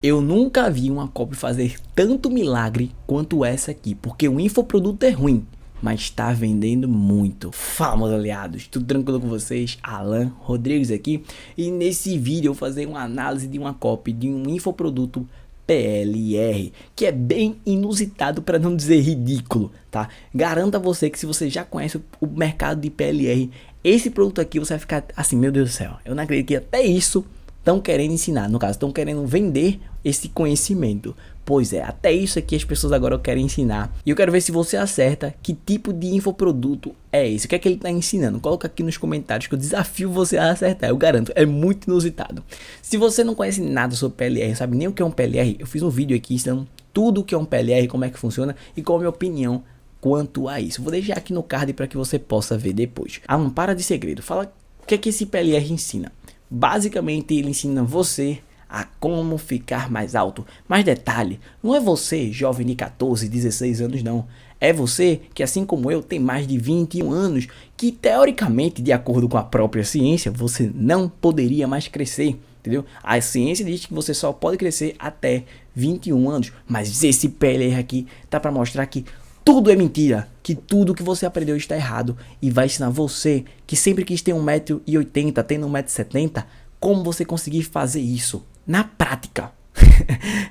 Eu nunca vi uma copy fazer tanto milagre quanto essa aqui, porque o infoproduto é ruim, mas está vendendo muito. Fala, meus aliados, tudo tranquilo com vocês? Alan Rodrigues aqui, e nesse vídeo eu vou fazer uma análise de uma copy de um infoproduto PLR, que é bem inusitado, para não dizer ridículo, tá? Garanto a você que se você já conhece o mercado de PLR, esse produto aqui você vai ficar assim, meu Deus do céu, eu não acredito que até isso estão querendo ensinar, no caso, estão querendo vender esse conhecimento. Pois é, até isso aqui as pessoas agora querem ensinar. E eu quero ver se você acerta que tipo de infoproduto é esse. O que é que ele está ensinando? Coloca aqui nos comentários que eu desafio você a acertar. Eu garanto, é muito inusitado. Se você não conhece nada sobre PLR, sabe nem o que é um PLR, eu fiz um vídeo aqui ensinando tudo o que é um PLR, como é que funciona e qual a minha opinião quanto a isso. Vou deixar aqui no card para que você possa ver depois. Ah, não para de segredo. Fala o que é que esse PLR ensina. Basicamente ele ensina você a como ficar mais alto. Mas detalhe, não é você jovem de 14, 16 anos não. É você que, assim como eu, tem mais de 21 anos, que teoricamente, de acordo com a própria ciência, você não poderia mais crescer, entendeu? A ciência diz que você só pode crescer até 21 anos, mas esse PLR aqui tá para mostrar que tudo é mentira, que tudo que você aprendeu está errado e vai ensinar você que sempre quis ter 1,80 m, tendo 1,70 m, como você conseguir fazer isso na prática.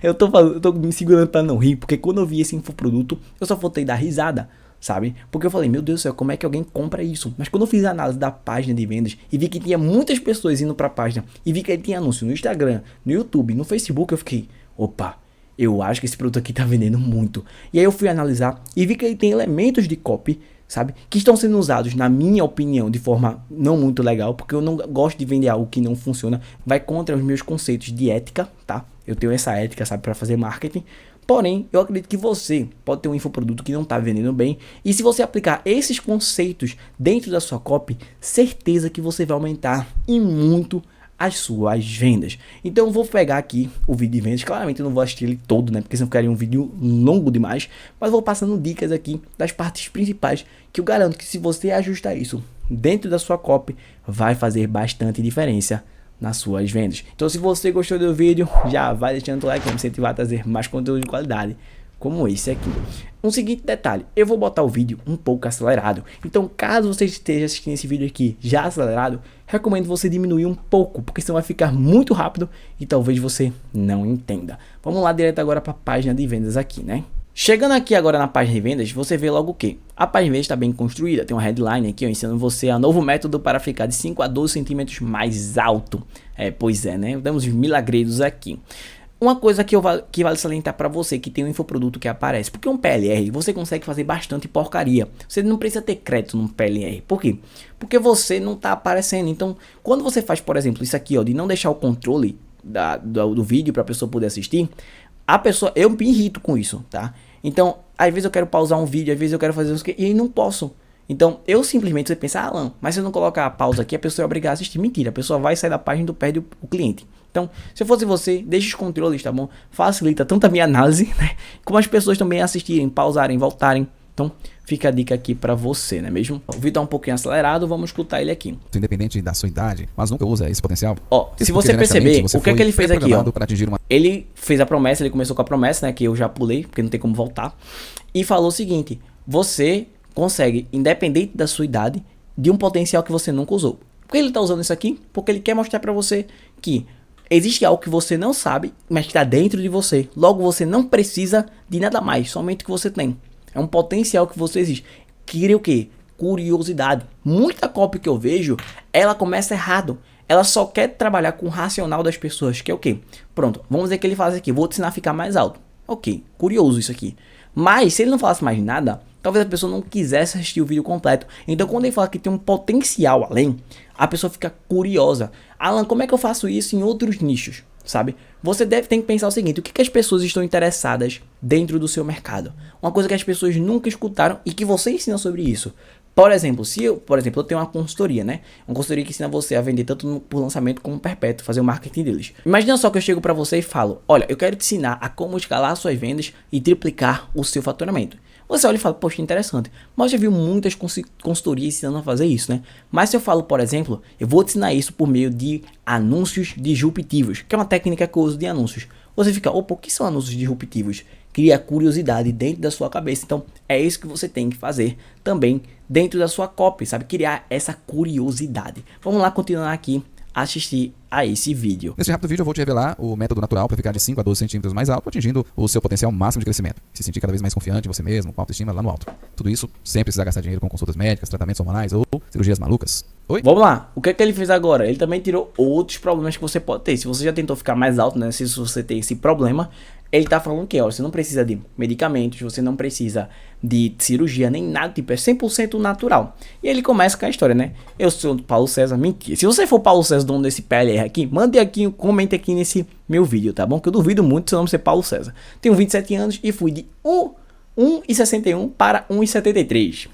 eu tô me segurando para não rir, porque quando eu vi esse infoproduto, eu só voltei dar risada, sabe? Porque eu falei, meu Deus do céu, como é que alguém compra isso? Mas quando eu fiz a análise da página de vendas e vi que tinha muitas pessoas indo para a página e vi que ele tinha anúncio no Instagram, no YouTube, no Facebook, eu fiquei, opa, eu acho que esse produto aqui tá vendendo muito. E aí eu fui analisar e vi que ele tem elementos de copy, sabe? Que estão sendo usados, na minha opinião, de forma não muito legal. Porque eu não gosto de vender algo que não funciona. Vai contra os meus conceitos de ética, tá? Eu tenho essa ética, sabe? Para fazer marketing. Porém, eu acredito que você pode ter um infoproduto que não tá vendendo bem. E se você aplicar esses conceitos dentro da sua copy, certeza que você vai aumentar e muito as suas vendas. Então eu vou pegar aqui o vídeo de vendas. Claramente eu não vou assistir ele todo, né? Porque senão ficaria um vídeo longo demais. Mas vou passando dicas aqui das partes principais que eu garanto que se você ajustar isso dentro da sua copy, vai fazer bastante diferença nas suas vendas. Então se você gostou do vídeo, já vai deixando o like para me incentivar a trazer mais conteúdo de qualidade como esse aqui. Um seguinte detalhe, eu vou botar o vídeo um pouco acelerado, então caso você esteja assistindo esse vídeo aqui já acelerado, recomendo você diminuir um pouco, porque senão vai ficar muito rápido e talvez você não entenda. Vamos lá direto agora para a página de vendas aqui, né? Chegando aqui agora na página de vendas, você vê logo o que? A página de vendas está bem construída, tem uma headline aqui, ó, ensinando você a novo método para ficar de 5 a 12 centímetros mais alto. Pois é, né? Temos os milagreiros aqui. Uma coisa que vale salientar para você que tem um infoproduto que aparece, porque um PLR você consegue fazer bastante porcaria. Você não precisa ter crédito num PLR. Por quê? Porque você não está aparecendo. Então, quando você faz, por exemplo, isso aqui, ó, de não deixar o controle do vídeo para a pessoa poder assistir, eu me irrito com isso, tá? Então, às vezes eu quero pausar um vídeo, às vezes eu quero fazer isso e aí não posso. Então, eu simplesmente, você pensa, Alan, mas se eu não colocar a pausa aqui, a pessoa é obrigada a assistir. Mentira, a pessoa vai sair da página e perde o cliente. Então, se eu fosse você, deixe os controles, tá bom? Facilita tanto a minha análise, né? Como as pessoas também assistirem, pausarem, voltarem. Então, fica a dica aqui pra você, não é mesmo? O vídeo tá um pouquinho acelerado, vamos escutar ele aqui. Independente da sua idade, mas nunca usa esse potencial. Ó, se você perceber, o que é que ele fez aqui, ó? Ele fez a promessa, ele começou com a promessa, né? Que eu já pulei, porque não tem como voltar. E falou o seguinte, você consegue, independente da sua idade, de um potencial que você nunca usou. Por que ele tá usando isso aqui? Porque ele quer mostrar pra você que existe algo que você não sabe, mas que está dentro de você. Logo, você não precisa de nada mais, somente o que você tem. É um potencial que você existe. Cria o quê? Curiosidade. Muita copy que eu vejo, ela começa errado. Ela só quer trabalhar com o racional das pessoas, que é o quê? Pronto, vamos dizer que ele faz aqui, vou te ensinar a ficar mais alto. Ok, curioso isso aqui. Mas, se ele não falasse mais nada, talvez a pessoa não quisesse assistir o vídeo completo. Então, quando ele fala que tem um potencial além, a pessoa fica curiosa. Alan, como é que eu faço isso em outros nichos, sabe? Você tem que pensar o seguinte, o que as pessoas estão interessadas dentro do seu mercado? Uma coisa que as pessoas nunca escutaram e que você ensina sobre isso. Por exemplo, eu tenho uma consultoria, né? Uma consultoria que ensina você a vender tanto por lançamento como perpétuo, fazer o marketing deles. Imagina só que eu chego para você e falo, olha, eu quero te ensinar a como escalar suas vendas e triplicar o seu faturamento. Você olha e fala, poxa, interessante. Mas já viu muitas consultorias ensinando a fazer isso, né? Mas se eu falo, por exemplo, eu vou te ensinar isso por meio de anúncios disruptivos, que é uma técnica que eu uso de anúncios. você fica, opa, o que são anúncios disruptivos? Cria curiosidade dentro da sua cabeça. Então, é isso que você tem que fazer também dentro da sua copy, sabe? Criar essa curiosidade. Vamos lá continuar aqui a assistir a esse vídeo. Nesse rápido vídeo eu vou te revelar o método natural para ficar de 5 a 12 centímetros mais alto, atingindo o seu potencial máximo de crescimento. Se sentir cada vez mais confiante em você mesmo, com autoestima lá no alto. Tudo isso sem precisar gastar dinheiro com consultas médicas, tratamentos hormonais ou cirurgias malucas. Oi? Vamos lá, o que é que ele fez agora? Ele também tirou outros problemas que você pode ter. Se você já tentou ficar mais alto, né? Se você tem esse problema, ele tá falando que, ó, você não precisa de medicamentos, você não precisa de cirurgia, nem nada, tipo, é 100% natural. E ele começa com a história, né? Eu sou o Paulo César, mentira. Se você for Paulo César, dono desse PLR aqui, mande aqui, comente aqui nesse meu vídeo, tá bom? Que eu duvido muito seu nome ser Paulo César. Tenho 27 anos e fui de 1,61 para 1,73.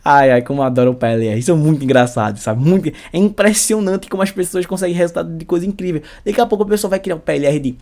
Ai, como eu adoro o PLR. Isso é muito engraçado, sabe? Muito, é impressionante como as pessoas conseguem resultado de coisa incrível. Daqui a pouco a pessoa vai criar o PLR de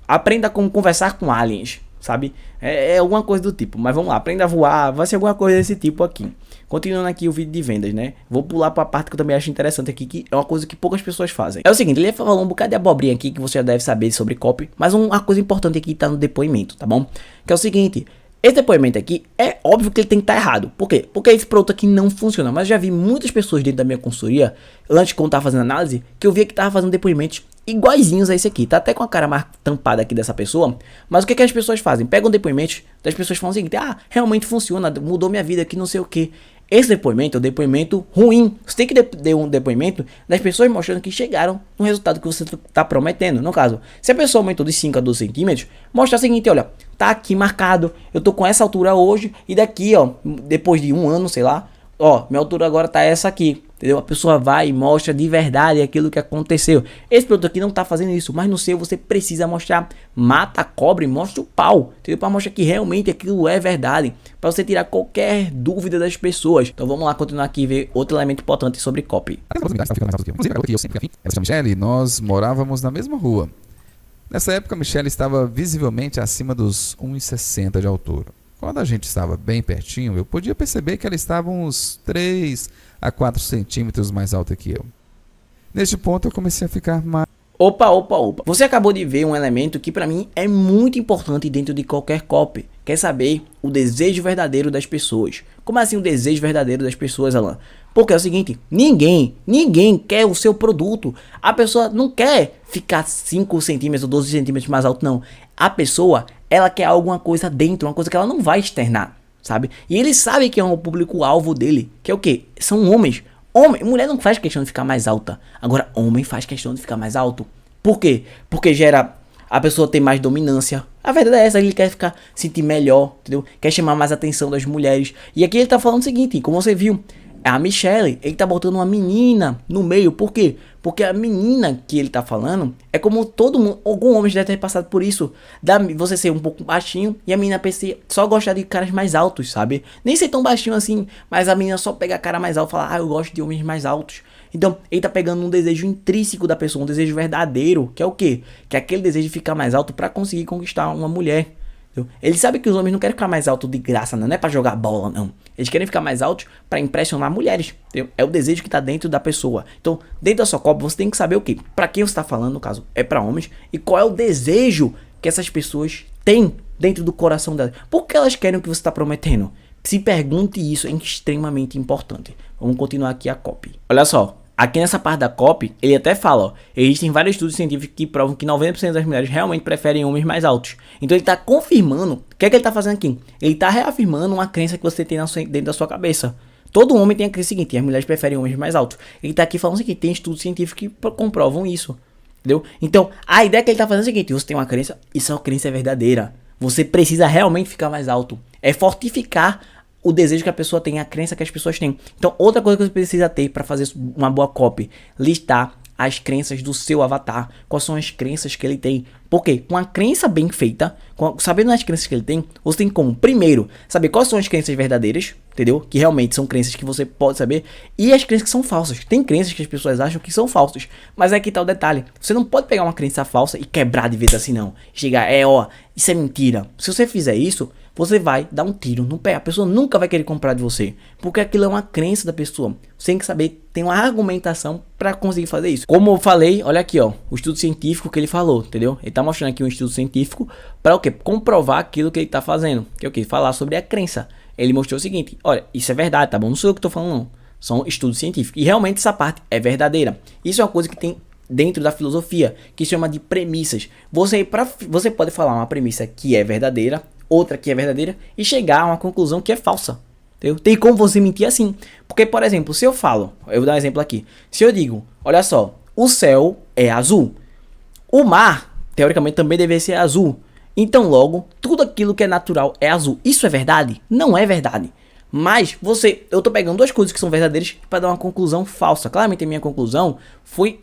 aprenda como conversar com aliens, sabe? É alguma coisa do tipo. Mas vamos lá, aprenda a voar. Vai ser alguma coisa desse tipo aqui. Continuando aqui o vídeo de vendas, né? Vou pular para a parte que eu também acho interessante aqui, que é uma coisa que poucas pessoas fazem. É o seguinte, ele falou um bocado de abobrinha aqui que você já deve saber sobre copy, mas uma coisa importante aqui tá no depoimento, tá bom? Que é o seguinte, esse depoimento aqui, é óbvio que ele tem que estar errado. Por quê? Porque esse produto aqui não funciona. Mas eu já vi muitas pessoas dentro da minha consultoria, antes quando eu tava fazendo análise, que eu via que tava fazendo depoimentos iguaizinhos a esse aqui. Tá até com a cara mais tampada aqui dessa pessoa. Mas o que as pessoas fazem? Pegam depoimentos das pessoas falando o seguinte, ah, realmente funciona, mudou minha vida aqui, não sei o que. Esse depoimento é um depoimento ruim. Você tem que ter um depoimento das pessoas mostrando que chegaram no resultado que você está prometendo. No caso, se a pessoa aumentou de 5 a 12 centímetros, mostra o seguinte, olha, tá aqui marcado, eu tô com essa altura hoje e daqui, ó, depois de um ano, sei lá, ó, minha altura agora tá essa aqui, entendeu? A pessoa vai e mostra de verdade aquilo que aconteceu. Esse produto aqui não tá fazendo isso, mas no seu você precisa mostrar, mata a cobra e mostra o pau, entendeu? Para mostrar que realmente aquilo é verdade, para você tirar qualquer dúvida das pessoas. Então vamos lá continuar aqui e ver outro elemento importante sobre copy. Eu sempre ela chama Michelle, nós morávamos na mesma rua. Nessa época, Michelle estava visivelmente acima dos 1,60 de altura. Quando a gente estava bem pertinho, eu podia perceber que ela estava uns 3 a 4 centímetros mais alta que eu. Neste ponto, eu comecei a ficar mais... Opa. Você acabou de ver um elemento que para mim é muito importante dentro de qualquer copy. Quer saber o desejo verdadeiro das pessoas. Como assim o desejo verdadeiro das pessoas, Alan? Porque é o seguinte, ninguém quer o seu produto. A pessoa não quer ficar 5 centímetros ou 12 centímetros mais alto, não. A pessoa, ela quer alguma coisa dentro, uma coisa que ela não vai externar, sabe? E ele sabe que é um público-alvo dele, que é o quê? São homens. Mulher não faz questão de ficar mais alta. Agora, homem faz questão de ficar mais alto. Por quê? Porque gera... A pessoa tem mais dominância. A verdade é essa, ele quer sentir melhor, entendeu? Quer chamar mais atenção das mulheres. E aqui ele tá falando o seguinte, como você viu, a Michelle, ele tá botando uma menina no meio. Por quê? Porque a menina que ele tá falando é como todo mundo, algum homem já deve ter passado por isso. Você ser um pouco baixinho e a menina só gostar de caras mais altos, sabe? Nem ser tão baixinho assim, mas a menina só pega a cara mais alta e fala, ah, eu gosto de homens mais altos. Então, ele tá pegando um desejo intrínseco da pessoa, um desejo verdadeiro, que é o quê? Que é aquele desejo de ficar mais alto pra conseguir conquistar uma mulher. Entendeu? Ele sabe que os homens não querem ficar mais alto de graça, não é pra jogar bola, não. Eles querem ficar mais altos pra impressionar mulheres, entendeu? É o desejo que tá dentro da pessoa. Então, dentro da sua copy, você tem que saber o quê? Pra quem você tá falando, no caso, é pra homens, e qual é o desejo que essas pessoas têm dentro do coração delas. Por que elas querem o que você tá prometendo? Se pergunte isso, é extremamente importante. Vamos continuar aqui a copy. Olha só, aqui nessa parte da copy, ele até fala, ó, existem vários estudos científicos que provam que 90% das mulheres realmente preferem homens mais altos. Então ele está confirmando, o que é que ele está fazendo aqui? Ele está reafirmando uma crença que você tem dentro da sua cabeça. Todo homem tem a crença seguinte, as mulheres preferem homens mais altos. Ele está aqui falando o seguinte, tem estudos científicos que comprovam isso, entendeu? Então, a ideia que ele está fazendo é o seguinte, você tem uma crença, e essa crença é verdadeira. Você precisa realmente ficar mais alto. É fortificar o desejo que a pessoa tem, a crença que as pessoas têm. Então, outra coisa que você precisa ter para fazer uma boa copy, listar as crenças do seu avatar. Quais são as crenças que ele tem? Porque com a crença bem feita, sabendo as crenças que ele tem, você tem como, primeiro, saber quais são as crenças verdadeiras, entendeu? Que realmente são crenças que você pode saber, e as crenças que são falsas. Tem crenças que as pessoas acham que são falsas, mas aqui tá o detalhe. Você não pode pegar uma crença falsa e quebrar de vez assim, não. Chegar, ó, isso é mentira. Se você fizer isso, você vai dar um tiro no pé. A pessoa nunca vai querer comprar de você, porque aquilo é uma crença da pessoa. Você tem que saber, tem uma argumentação para conseguir fazer isso. Como eu falei, olha aqui, ó, o estudo científico que ele falou, entendeu? Ele tá mostrando aqui um estudo científico para o quê? Comprovar aquilo que ele tá fazendo, que é o quê? Falar sobre a crença. Ele mostrou o seguinte, olha, isso é verdade, tá bom? Não sou eu que tô falando, não. São estudos científicos. E realmente essa parte é verdadeira. Isso é uma coisa que tem dentro da filosofia, que se chama de premissas. Você pode falar uma premissa que é verdadeira, outra que é verdadeira, e chegar a uma conclusão que é falsa. Entendeu? Tem como você mentir assim. Porque, por exemplo, se eu falo, eu vou dar um exemplo aqui. Se eu digo, olha só, o céu é azul. O mar, teoricamente, também deve ser azul. Então, logo, tudo aquilo que é natural é azul. Isso é verdade? Não é verdade. Mas eu tô pegando duas coisas que são verdadeiras para dar uma conclusão falsa. Claramente a minha conclusão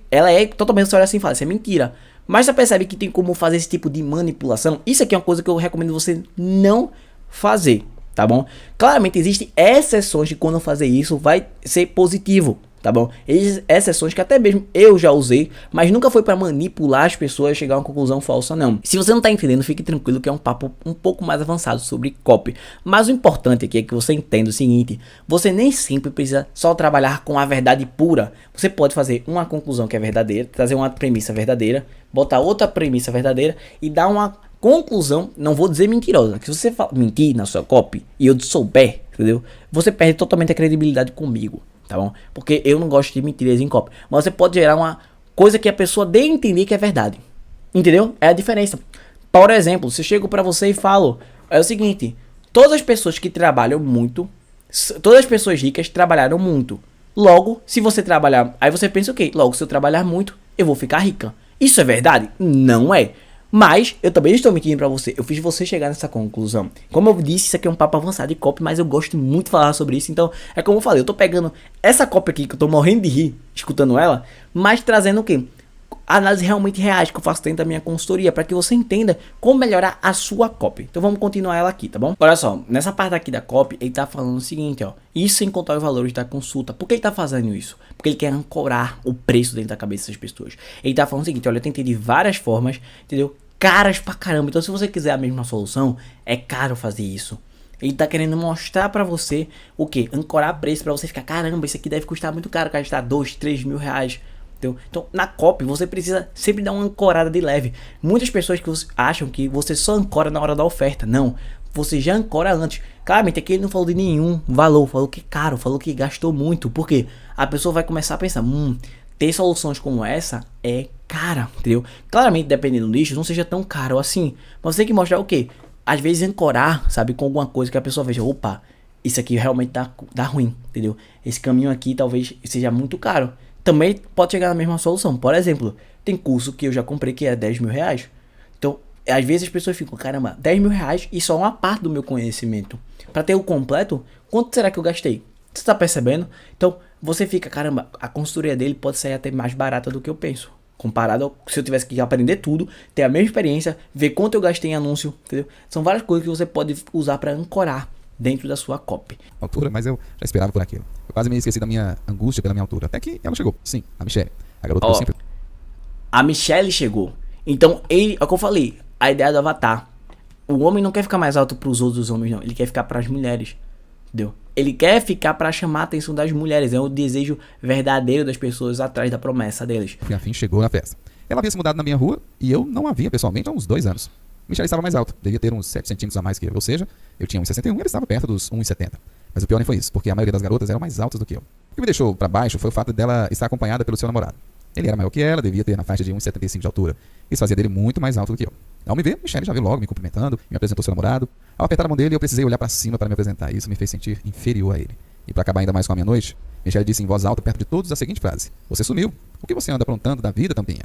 ela é totalmente, você olha assim e fala, isso é mentira. Mas você percebe que tem como fazer esse tipo de manipulação. Isso aqui é uma coisa que eu recomendo você não fazer, tá bom? Claramente existem exceções de quando fazer isso vai ser positivo, tá bom? Existem exceções que até mesmo eu já usei, mas nunca foi para manipular as pessoas a chegar a uma conclusão falsa, não. Se você não tá entendendo, fique tranquilo que é um papo um pouco mais avançado sobre copy. Mas o importante aqui é que você entenda o seguinte, você nem sempre precisa só trabalhar com a verdade pura. Você pode fazer uma conclusão que é verdadeira, trazer uma premissa verdadeira, botar outra premissa verdadeira e dar uma conclusão, não vou dizer mentirosa, que se você mentir na sua copy e eu souber, entendeu? Você perde totalmente a credibilidade comigo. Tá bom? Porque eu não gosto de mentiras em copy. Mas você pode gerar uma coisa que a pessoa dê a entender que é verdade. Entendeu? É a diferença. Por exemplo, se eu chego pra você e falo, é o seguinte, todas as pessoas que trabalham muito, todas as pessoas ricas trabalharam muito. Logo, se você trabalhar, aí você pensa o quê? Logo, se eu trabalhar muito, eu vou ficar rica. Isso é verdade? Não é. Mas eu também estou mentindo pra você. Eu fiz você chegar nessa conclusão. Como eu disse, isso aqui é um papo avançado de copy, mas eu gosto muito de falar sobre isso. Então, é como eu falei, eu tô pegando essa copy aqui, que eu tô morrendo de rir, escutando ela, mas trazendo o quê? Análises realmente reais que eu faço dentro da minha consultoria, para que você entenda como melhorar a sua copy. Então vamos continuar ela aqui, tá bom? Olha só, nessa parte aqui da copy, ele tá falando o seguinte, ó. Isso sem contar os valores da consulta. Por que ele tá fazendo isso? Porque ele quer ancorar o preço dentro da cabeça das pessoas. Ele tá falando o seguinte, olha, eu tentei de várias formas, entendeu? Caras pra caramba. Então se você quiser a mesma solução, é caro fazer isso. Ele tá querendo mostrar pra você o que? Ancorar preço pra você ficar, caramba, isso aqui deve custar muito caro, gastar 2, 3 mil reais. Entendeu? Então na copy você precisa sempre dar uma ancorada de leve. Muitas pessoas que acham que você só ancora na hora da oferta. Não, você já ancora antes. Claramente aqui ele não falou de nenhum valor, falou que é caro, falou que gastou muito. Porque a pessoa vai começar a pensar, ter soluções como essa é cara, entendeu? Claramente, dependendo do nicho, não seja tão caro assim. Mas você tem que mostrar o quê? Às vezes ancorar, sabe, com alguma coisa que a pessoa veja, opa, isso aqui realmente dá ruim, entendeu? Esse caminho aqui talvez seja muito caro. Também pode chegar na mesma solução. Por exemplo, tem curso que eu já comprei que é 10 mil reais. Então, às vezes as pessoas ficam, caramba, 10 mil reais e só uma parte do meu conhecimento. Para ter o completo, quanto será que eu gastei? Você tá percebendo? Então, você fica, caramba, a consultoria dele pode sair até mais barata do que eu penso. Comparado ao, se eu tivesse que aprender tudo, ter a mesma experiência, ver quanto eu gastei em anúncio, entendeu? São várias coisas que você pode usar para ancorar dentro da sua copy. Altura, mas eu já esperava por aquilo. Eu quase me esqueci da minha angústia pela minha altura. Até que ela chegou. Sim, a Michelle. A garota que eu sempre... A Michelle chegou. Então, é o que eu falei. A ideia do avatar. O homem não quer ficar mais alto para os outros homens, não. Ele quer ficar para as mulheres. Entendeu? Ele quer ficar para chamar a atenção das mulheres. É o desejo verdadeiro das pessoas atrás da promessa deles. E afim chegou na festa. Ela havia se mudado na minha rua e eu não a via pessoalmente há uns 2 anos. Michelle estava mais alto, devia ter uns 7 centímetros a mais que eu. Ou seja, eu tinha 1,61 e ele estava perto dos 1,70. Mas o pior nem foi isso, porque a maioria das garotas eram mais altas do que eu. O que me deixou para baixo foi o fato dela estar acompanhada pelo seu namorado. Ele era maior que ela, devia ter na faixa de 1,75 de altura. Isso fazia dele muito mais alto do que eu. Ao me ver, Michelle já veio logo me cumprimentando, me apresentou seu namorado. Ao apertar a mão dele, eu precisei olhar para cima para me apresentar. Isso me fez sentir inferior a ele. E para acabar ainda mais com a minha noite, Michelle disse em voz alta perto de todos a seguinte frase: "Você sumiu. O que você anda aprontando da vida, tampinha?"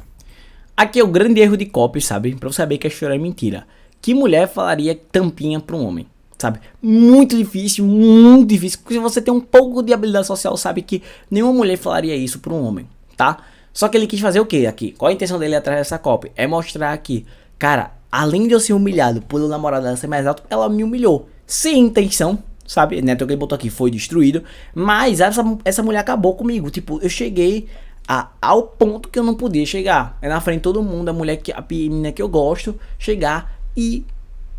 Aqui é o grande erro de copy, sabe? Pra você saber que a história é mentira. Que mulher falaria tampinha pra um homem? Sabe? Muito difícil, muito difícil. Porque se você tem um pouco de habilidade social, sabe que nenhuma mulher falaria isso pra um homem, tá? Só que ele quis fazer o quê aqui? Qual a intenção dele atrás dessa copy? É mostrar que, cara, além de eu ser humilhado pelo namorado dela ser mais alto, ela me humilhou. Sem intenção, sabe? Neto que ele botou aqui foi destruído. Mas essa mulher acabou comigo. Tipo, eu cheguei ao ponto que eu não podia chegar. É na frente de todo mundo, a menina que eu gosto, chegar e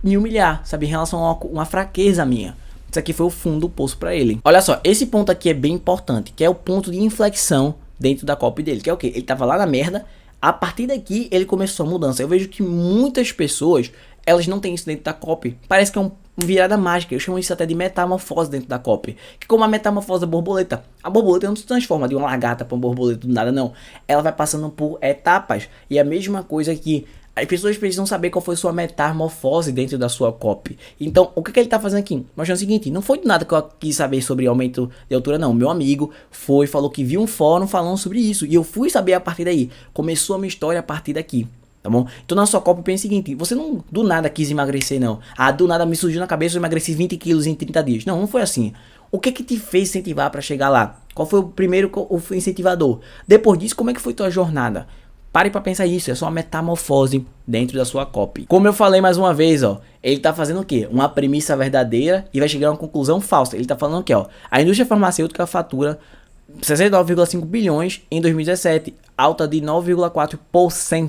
me humilhar, sabe? Em relação a uma fraqueza minha. Isso aqui foi o fundo do poço pra ele. Olha só, esse ponto aqui é bem importante, que é o ponto de inflexão dentro da copy dele, que é o quê? Ele tava lá na merda, a partir daqui ele começou a mudança. Eu vejo que muitas pessoas, elas não têm isso dentro da copy. Parece que é uma virada mágica. Eu chamo isso até de metamorfose dentro da copy. Que como a metamorfose da borboleta. A borboleta não se transforma de uma lagarta para uma borboleta do nada, não. Ela vai passando por etapas. E a mesma coisa que as pessoas precisam saber qual foi sua metamorfose dentro da sua copy. Então, o que ele tá fazendo aqui? Mostrando o seguinte, não foi do nada que eu quis saber sobre aumento de altura, não. Meu amigo falou que viu um fórum falando sobre isso. E eu fui saber a partir daí. Começou a minha história a partir daqui. Tá bom? Então na sua copy pensa o seguinte, você não do nada quis emagrecer, não. Ah, do nada me surgiu na cabeça eu emagreci 20 quilos em 30 dias. Não foi assim. O que te fez incentivar para chegar lá? Qual foi o primeiro incentivador? Depois disso, como é que foi tua jornada? Pare para pensar isso, é só uma metamorfose dentro da sua copy. Como eu falei mais uma vez, ó, ele tá fazendo o quê? Uma premissa verdadeira e vai chegar a uma conclusão falsa. Ele tá falando o quê, ó? A indústria farmacêutica fatura 69,5 bilhões em 2017, alta de 9,4%.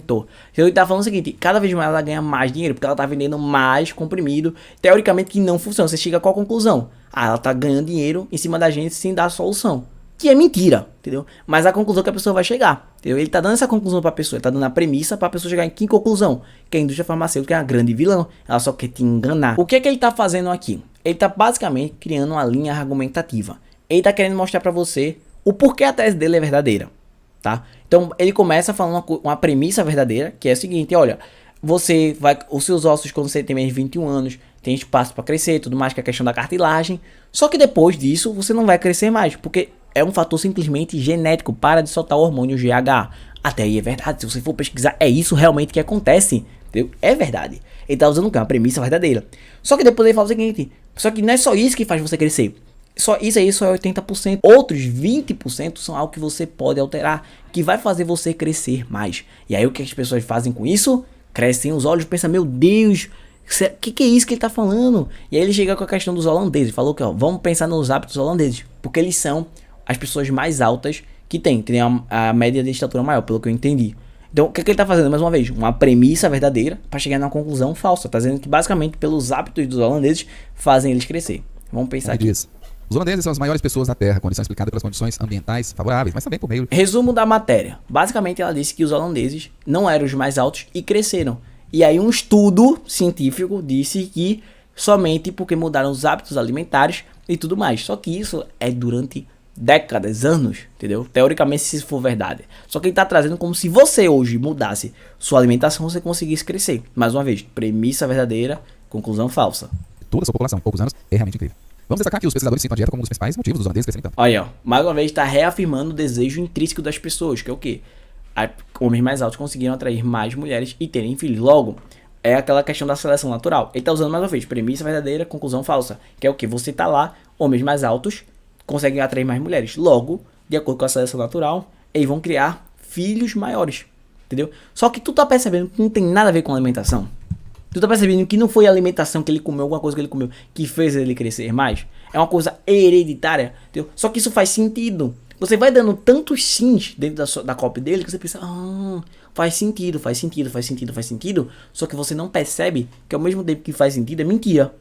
Então ele tá falando o seguinte, cada vez mais ela ganha mais dinheiro, porque ela tá vendendo mais comprimido, teoricamente que não funciona. Você chega a qual conclusão? Ah, ela tá ganhando dinheiro em cima da gente sem dar a solução. Que é mentira, entendeu? Mas a conclusão que a pessoa vai chegar, entendeu? Ele tá dando essa conclusão pra pessoa, ele tá dando a premissa pra pessoa chegar em que conclusão? Que a indústria farmacêutica é uma grande vilã, ela só quer te enganar. O que é que ele tá fazendo aqui? Ele tá basicamente criando uma linha argumentativa. Ele tá querendo mostrar pra você o porquê a tese dele é verdadeira, tá? Então ele começa falando uma premissa verdadeira, que é o seguinte, olha, os seus ossos quando você tem menos de 21 anos, tem espaço para crescer, tudo mais, que é a questão da cartilagem, só que depois disso você não vai crescer mais, porque é um fator simplesmente genético, para de soltar o hormônio GH. Até aí é verdade, se você for pesquisar, é isso realmente que acontece, entendeu? É verdade. Ele tá usando o quê? Uma premissa verdadeira. Só que depois ele fala o seguinte, só que não é só isso que faz você crescer. Só isso aí só é 80%. Outros 20% são algo que você pode alterar, que vai fazer você crescer mais. E aí o que as pessoas fazem com isso? Crescem os olhos e pensam, meu Deus, o que é isso que ele tá falando? E aí ele chega com a questão dos holandeses. Falou que, ó, vamos pensar nos hábitos holandeses, porque eles são as pessoas mais altas que tem a média de estatura maior, pelo que eu entendi. Então, o que ele tá fazendo? Mais uma vez, uma premissa verdadeira para chegar numa conclusão falsa. Tá dizendo que basicamente pelos hábitos dos holandeses fazem eles crescer. Vamos pensar aqui. Os holandeses são as maiores pessoas da Terra, condição explicada pelas condições ambientais favoráveis, mas também por meio... Resumo da matéria. Basicamente ela disse que os holandeses não eram os mais altos e cresceram. E aí um estudo científico disse que somente porque mudaram os hábitos alimentares e tudo mais. Só que isso é durante décadas, anos, entendeu? Teoricamente, se isso for verdade. Só que ele tá trazendo como se você hoje mudasse sua alimentação, você conseguisse crescer. Mais uma vez, premissa verdadeira, conclusão falsa. Toda a sua população em poucos anos é realmente incrível. Vamos destacar que os pesquisadores citam a dieta como um dos principais motivos dos holandeses crescerem tanto. Olha, ó, mais uma vez está reafirmando o desejo intrínseco das pessoas, que é o quê? Homens mais altos conseguiram atrair mais mulheres e terem filhos. Logo, é aquela questão da seleção natural. Ele está usando mais uma vez, premissa verdadeira, conclusão falsa. Que é o quê? Você tá lá, homens mais altos conseguem atrair mais mulheres. Logo, de acordo com a seleção natural, eles vão criar filhos maiores, entendeu? Só que tu tá percebendo que não tem nada a ver com alimentação. Tu tá percebendo que não foi a alimentação que ele comeu, alguma coisa que ele comeu, que fez ele crescer mais? É uma coisa hereditária, entendeu? Só que isso faz sentido. Você vai dando tantos sims dentro da copy dele que você pensa, faz sentido, faz sentido, faz sentido, faz sentido. Só que você não percebe que ao mesmo tempo que faz sentido é mentira.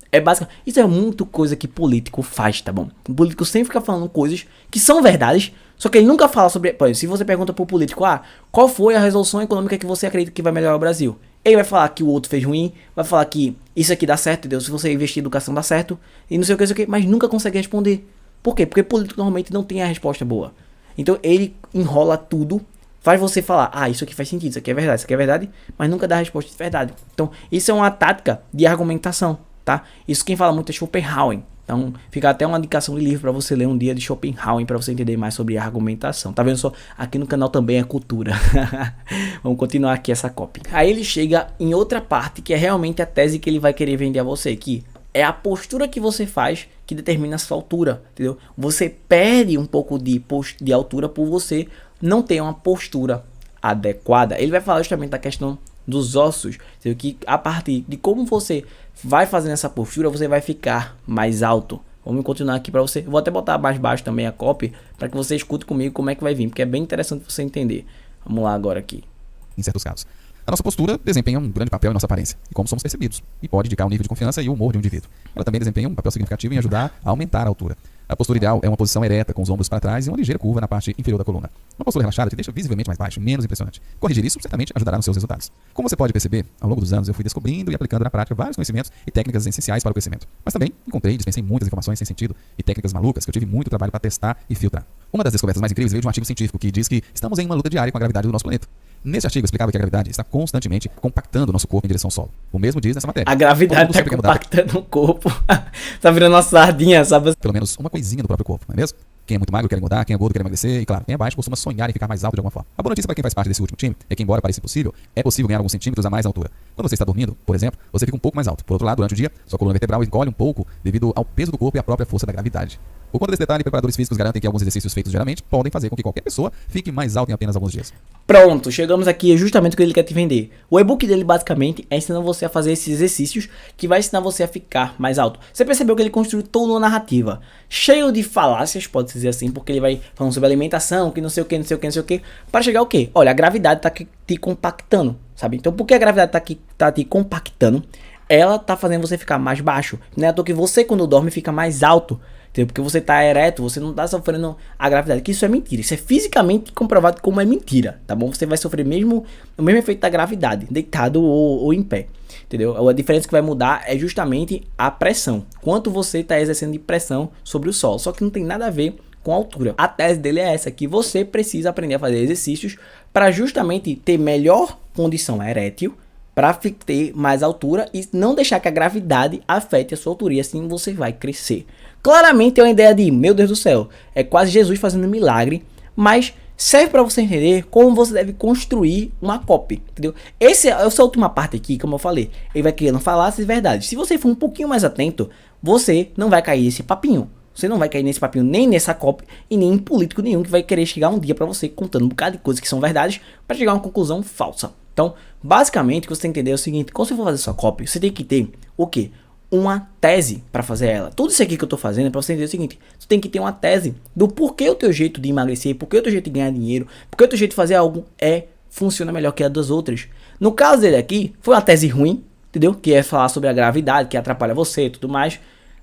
É básico. Isso é muito coisa que político faz, tá bom? O político sempre fica falando coisas que são verdades, só que ele nunca fala sobre... Por exemplo, se você pergunta pro político, qual foi a resolução econômica que você acredita que vai melhorar o Brasil? Ele vai falar que o outro fez ruim, vai falar que isso aqui dá certo, entendeu? Se você investir em educação dá certo, e não sei o que, mas nunca consegue responder. Por quê? Porque político normalmente não tem a resposta boa. Então ele enrola tudo, faz você falar, isso aqui faz sentido, isso aqui é verdade, mas nunca dá a resposta de verdade. Então isso é uma tática de argumentação, tá? Isso quem fala muito é Schopenhauer. Então fica até uma indicação de livro para você ler um dia de Schopenhauer para você entender mais sobre a argumentação. Tá vendo só? Aqui no canal também é cultura. Vamos continuar aqui essa copy. Aí ele chega em outra parte que é realmente a tese que ele vai querer vender a você, que é a postura que você faz que determina a sua altura, entendeu? Você perde um pouco de altura por você não ter uma postura adequada. Ele vai falar justamente da questão dos ossos, entendeu? Que a partir de como você vai fazendo essa postura, você vai ficar mais alto. Vamos continuar aqui para você. Eu vou até botar mais baixo também a copy para que você escute comigo como é que vai vir, porque é bem interessante você entender. Vamos lá agora aqui. Em certos casos. A nossa postura desempenha um grande papel em nossa aparência e como somos percebidos, e pode indicar o nível de confiança e o humor de um indivíduo. Ela também desempenha um papel significativo em ajudar a aumentar a altura. A postura ideal é uma posição ereta, com os ombros para trás e uma ligeira curva na parte inferior da coluna. Uma postura relaxada te deixa visivelmente mais baixo, menos impressionante. Corrigir isso certamente ajudará nos seus resultados. Como você pode perceber, ao longo dos anos eu fui descobrindo e aplicando na prática vários conhecimentos e técnicas essenciais para o crescimento. Mas também encontrei e dispensei muitas informações sem sentido e técnicas malucas que eu tive muito trabalho para testar e filtrar. Uma das descobertas mais incríveis veio de um artigo científico que diz que estamos em uma luta diária com a gravidade do nosso planeta. Nesse artigo explicava que a gravidade está constantemente compactando o nosso corpo em direção ao solo. O mesmo diz nessa matéria. A gravidade está compactando o corpo. Tá virando uma sardinha, sabe? Pelo menos uma coisinha do próprio corpo, não é mesmo? Quem é muito magro quer engordar, quem é gordo quer emagrecer, e claro, quem é baixo costuma sonhar em ficar mais alto de alguma forma. A boa notícia para quem faz parte desse último time é que, embora pareça impossível, é possível ganhar alguns centímetros a mais na altura. Quando você está dormindo, por exemplo, você fica um pouco mais alto. Por outro lado, durante o dia, sua coluna vertebral encolhe um pouco devido ao peso do corpo e à própria força da gravidade. Por conta desse detalhe, preparadores físicos garantem que alguns exercícios feitos diariamente podem fazer com que qualquer pessoa fique mais alta em apenas alguns dias. Pronto, chegamos aqui, é justamente o que ele quer te vender. O e-book dele basicamente é ensinando você a fazer esses exercícios que vai ensinar você a ficar mais alto. Você percebeu que ele construiu toda uma narrativa cheio de falácias, pode dizer assim, porque ele vai falando sobre alimentação, que não sei o que, não sei o que, não sei o que, para chegar ao quê? Olha, a gravidade tá aqui te compactando, sabe? Então por que a gravidade tá te compactando? Ela tá fazendo você ficar mais baixo. Não é à toa que você quando dorme fica mais alto. Entendeu? Porque você tá ereto, você não tá sofrendo a gravidade. Que isso é mentira. Isso é fisicamente comprovado como é mentira, tá bom? Você vai sofrer mesmo o mesmo efeito da gravidade, deitado ou em pé. Entendeu? A diferença que vai mudar é justamente a pressão. Quanto você tá exercendo de pressão sobre o solo. Só que não tem nada a ver com a altura. A tese dele é essa, que você precisa aprender a fazer exercícios para justamente ter melhor condição erétil, para ter mais altura e não deixar que a gravidade afete a sua altura, e assim você vai crescer. Claramente é uma ideia de, meu Deus do céu, é quase Jesus fazendo um milagre, mas serve para você entender como você deve construir uma copy, entendeu? Essa última parte aqui, como eu falei, ele vai criando falácias e verdades. Se você for um pouquinho mais atento, você não vai cair nesse papinho. Você não vai cair nesse papinho, nem nessa copy e nem em político nenhum que vai querer chegar um dia para você contando um bocado de coisas que são verdades para chegar a uma conclusão falsa. Então, basicamente, o que você tem que entender é o seguinte: quando você for fazer sua copy, você tem que ter o quê? Uma tese para fazer ela. Tudo isso aqui que eu tô fazendo é para você entender o seguinte: você tem que ter uma tese do porquê o teu jeito de emagrecer, porquê o teu jeito de ganhar dinheiro, porquê o teu jeito de fazer algo funciona melhor que a das outras. No caso dele aqui, foi uma tese ruim, entendeu? Que é falar sobre a gravidade, que atrapalha você e tudo mais.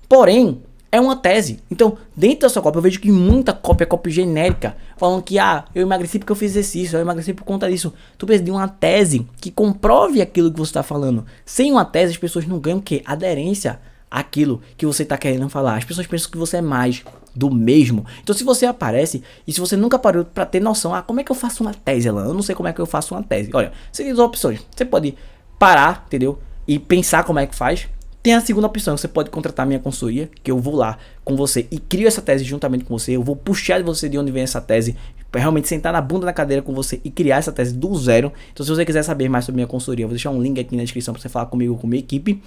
Porém, é uma tese. Então, dentro da sua cópia, eu vejo que muita cópia é cópia genérica, falando que, eu emagreci porque eu fiz exercício, eu emagreci por conta disso. Tu precisa de uma tese que comprove aquilo que você está falando. Sem uma tese, as pessoas não ganham o quê? Aderência àquilo que você está querendo falar. As pessoas pensam que você é mais do mesmo. Então, se você aparece e se você nunca parou para ter noção, como é que eu faço uma tese, Alan? Eu não sei como é que eu faço uma tese. Olha, seguinte opções. Você pode parar, entendeu? E pensar como é que faz. Tem a segunda opção, você pode contratar minha consultoria, que eu vou lá com você e crio essa tese juntamente com você. Eu vou puxar de você de onde vem essa tese, para realmente sentar na bunda da cadeira com você e criar essa tese do zero. Então, se você quiser saber mais sobre minha consultoria, eu vou deixar um link aqui na descrição para você falar comigo ou com minha equipe.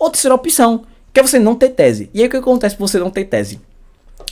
Ou terceira opção, que é você não ter tese. E aí o que acontece se você não ter tese?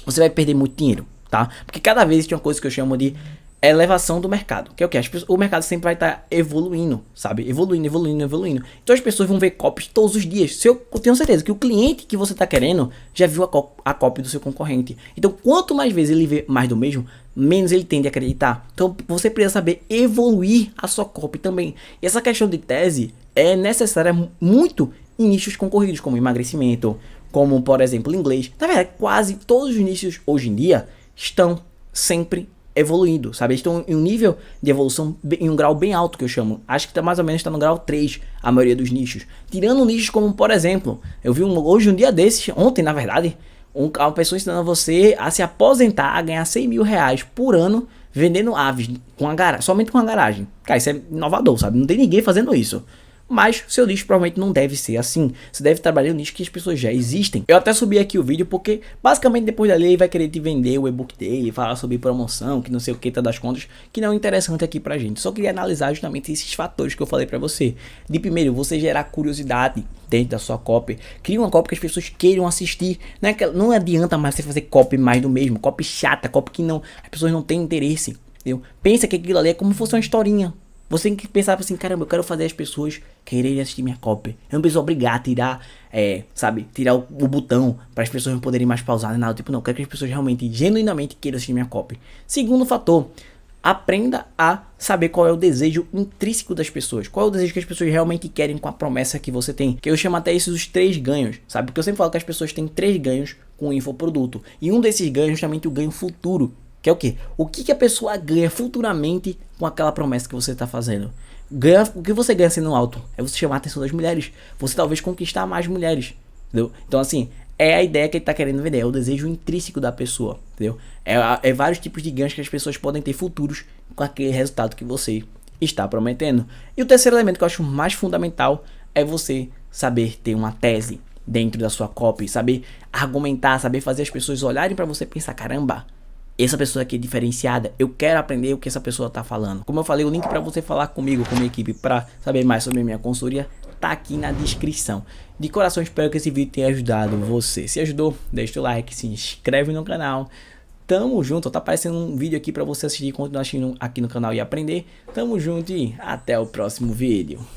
Você vai perder muito dinheiro, tá? Porque cada vez tem uma coisa que eu chamo de elevação do mercado, que é o que? O mercado sempre vai estar evoluindo, sabe? Evoluindo. Então as pessoas vão ver copies todos os dias. Eu tenho certeza que o cliente que você está querendo já viu a copy do seu concorrente. Então quanto mais vezes ele vê mais do mesmo, menos ele tende a acreditar. Então você precisa saber evoluir a sua copy também. E essa questão de tese é necessária muito em nichos concorridos, como emagrecimento, como por exemplo inglês. Na verdade, quase todos os nichos hoje em dia estão sempre evoluindo, sabe? Eles estão em um nível de evolução em um grau bem alto, que eu chamo. Acho que mais ou menos está no grau 3, a maioria dos nichos. Tirando nichos como, por exemplo, eu vi hoje um dia desses, ontem na verdade, uma pessoa ensinando você a se aposentar, a ganhar 100 mil reais por ano vendendo aves, somente com a garagem. Cara, isso é inovador, sabe? Não tem ninguém fazendo isso. Mas seu nicho provavelmente não deve ser assim. Você deve trabalhar no nicho que as pessoas já existem. Eu até subi aqui o vídeo porque basicamente depois dali ele vai querer te vender o e-book dele, falar sobre promoção, que não sei o que, tá das contas, que não é interessante aqui pra gente. Só queria analisar justamente esses fatores que eu falei pra você. De primeiro, você gerar curiosidade dentro da sua copy. Cria uma copy que as pessoas queiram assistir. Não adianta mais você fazer copy mais do mesmo, copy chata, copy que não, as pessoas não têm interesse. Entendeu? Pensa que aquilo ali é como se fosse uma historinha. Você tem que pensar assim, caramba, eu quero fazer as pessoas quererem assistir minha copy. Eu não preciso obrigar a tirar, tirar o botão para as pessoas não poderem mais pausar, nada. Tipo, não, eu quero que as pessoas realmente, genuinamente queiram assistir minha copy. Segundo fator, Aprenda a saber qual é o desejo intrínseco das pessoas. Qual é o desejo que as pessoas realmente querem com a promessa que você tem. Que eu chamo até isso dos 3 ganhos, sabe? Porque eu sempre falo que as pessoas têm 3 ganhos com o infoproduto. E um desses ganhos é justamente o ganho futuro. Que é o quê? O que a pessoa ganha futuramente com aquela promessa que você está fazendo. O que você ganha sendo alto? É você chamar a atenção das mulheres. Você talvez conquistar mais mulheres. Entendeu? Então assim, é a ideia que ele tá querendo vender, é o desejo intrínseco da pessoa, entendeu? É vários tipos de ganhos que as pessoas podem ter futuros com aquele resultado que você está prometendo. E o terceiro elemento que eu acho mais fundamental é você saber ter uma tese dentro da sua copy, saber argumentar, saber fazer as pessoas olharem para você e pensar, caramba, essa pessoa aqui é diferenciada, eu quero aprender o que essa pessoa tá falando. Como eu falei, o link para você falar comigo, com a minha equipe, para saber mais sobre a minha consultoria, tá aqui na descrição. De coração, espero que esse vídeo tenha ajudado você. Se ajudou, deixa o like, se inscreve no canal. Tamo junto, tá aparecendo um vídeo aqui para você assistir e continuar assistindo aqui no canal e aprender. Tamo junto e até o próximo vídeo.